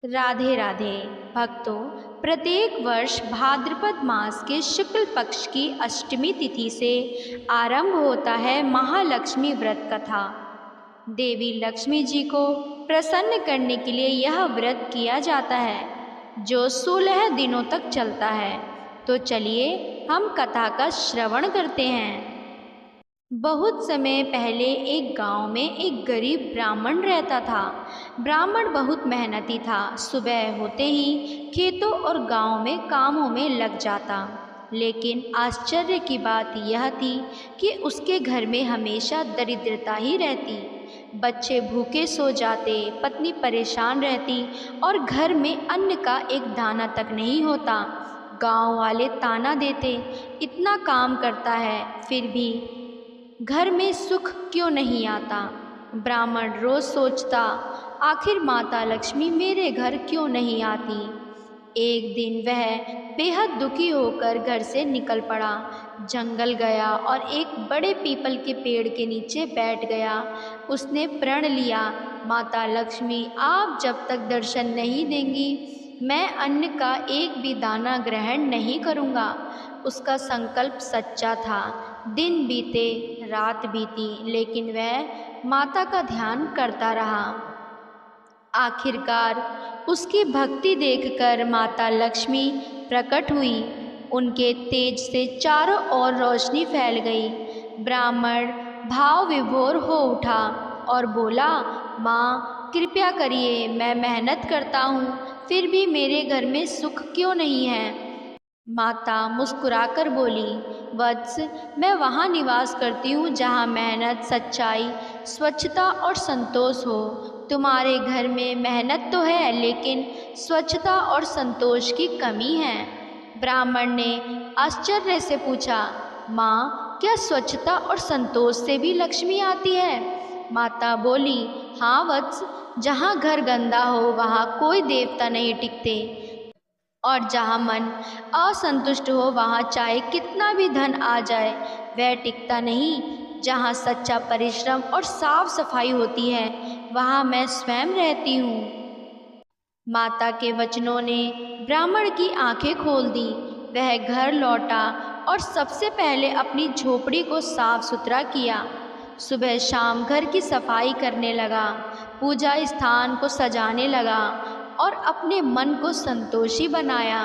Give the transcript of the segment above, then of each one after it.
राधे राधे भक्तों, प्रत्येक वर्ष भाद्रपद मास के शुक्ल पक्ष की अष्टमी तिथि से आरंभ होता है महालक्ष्मी व्रत कथा। देवी लक्ष्मी जी को प्रसन्न करने के लिए यह व्रत किया जाता है जो 16 दिनों तक चलता है। तो चलिए हम कथा का श्रवण करते हैं। बहुत समय पहले एक गांव में एक गरीब ब्राह्मण रहता था। ब्राह्मण बहुत मेहनती था। सुबह होते ही खेतों और गांव में कामों में लग जाता। लेकिन आश्चर्य की बात यह थी कि उसके घर में हमेशा दरिद्रता ही रहती। बच्चे भूखे सो जाते, पत्नी परेशान रहती और घर में अन्न का एक दाना तक नहीं होता। गांव वाले ताना देते, इतना काम करता है फिर भी घर में सुख क्यों नहीं आता। ब्राह्मण रोज सोचता, आखिर माता लक्ष्मी मेरे घर क्यों नहीं आती। एक दिन वह बेहद दुखी होकर घर से निकल पड़ा, जंगल गया और एक बड़े पीपल के पेड़ के नीचे बैठ गया। उसने प्रण लिया, माता लक्ष्मी आप जब तक दर्शन नहीं देंगी मैं अन्न का एक भी दाना ग्रहण नहीं करूँगा। उसका संकल्प सच्चा था। दिन बीते, रात बीती, लेकिन वह माता का ध्यान करता रहा। आखिरकार उसकी भक्ति देखकर माता लक्ष्मी प्रकट हुई। उनके तेज से चारों ओर रोशनी फैल गई। ब्राह्मण भाव विभोर हो उठा और बोला, माँ कृपया करिए, मैं मेहनत करता हूँ फिर भी मेरे घर में सुख क्यों नहीं है। माता मुस्कुराकर बोली, वत्स मैं वहाँ निवास करती हूँ जहाँ मेहनत, सच्चाई, स्वच्छता और संतोष हो। तुम्हारे घर में मेहनत तो है लेकिन स्वच्छता और संतोष की कमी है। ब्राह्मण ने आश्चर्य से पूछा, माँ क्या स्वच्छता और संतोष से भी लक्ष्मी आती है। माता बोली, हाँ वत्स, जहाँ घर गंदा हो वहाँ कोई देवता नहीं टिकते और जहाँ मन असंतुष्ट हो वहाँ चाहे कितना भी धन आ जाए वह टिकता नहीं। जहाँ सच्चा परिश्रम और साफ सफाई होती है वहाँ मैं स्वयं रहती हूँ। माता के वचनों ने ब्राह्मण की आंखें खोल दी। वह घर लौटा और सबसे पहले अपनी झोपड़ी को साफ सुथरा किया। सुबह शाम घर की सफाई करने लगा, पूजा स्थान को सजाने लगा और अपने मन को संतोषी बनाया।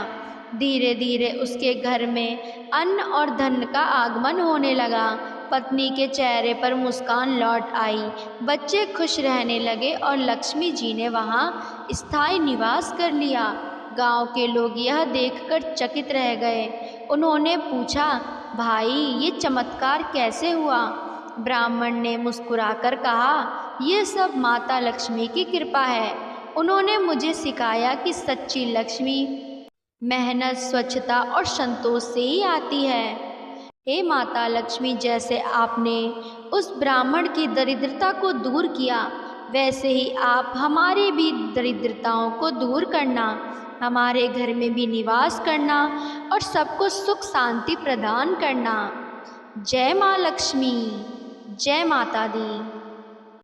धीरे धीरे उसके घर में अन्न और धन का आगमन होने लगा। पत्नी के चेहरे पर मुस्कान लौट आई, बच्चे खुश रहने लगे और लक्ष्मी जी ने वहाँ स्थायी निवास कर लिया। गांव के लोग यह देखकर चकित रह गए। उन्होंने पूछा, भाई ये चमत्कार कैसे हुआ। ब्राह्मण ने मुस्कुराकर कहा, ये सब माता लक्ष्मी की कृपा है। उन्होंने मुझे सिखाया कि सच्ची लक्ष्मी मेहनत, स्वच्छता और संतोष से ही आती है। हे माता लक्ष्मी, जैसे आपने उस ब्राह्मण की दरिद्रता को दूर किया वैसे ही आप हमारी भी दरिद्रताओं को दूर करना, हमारे घर में भी निवास करना और सबको सुख शांति प्रदान करना। जय माँ लक्ष्मी, जय माता दी।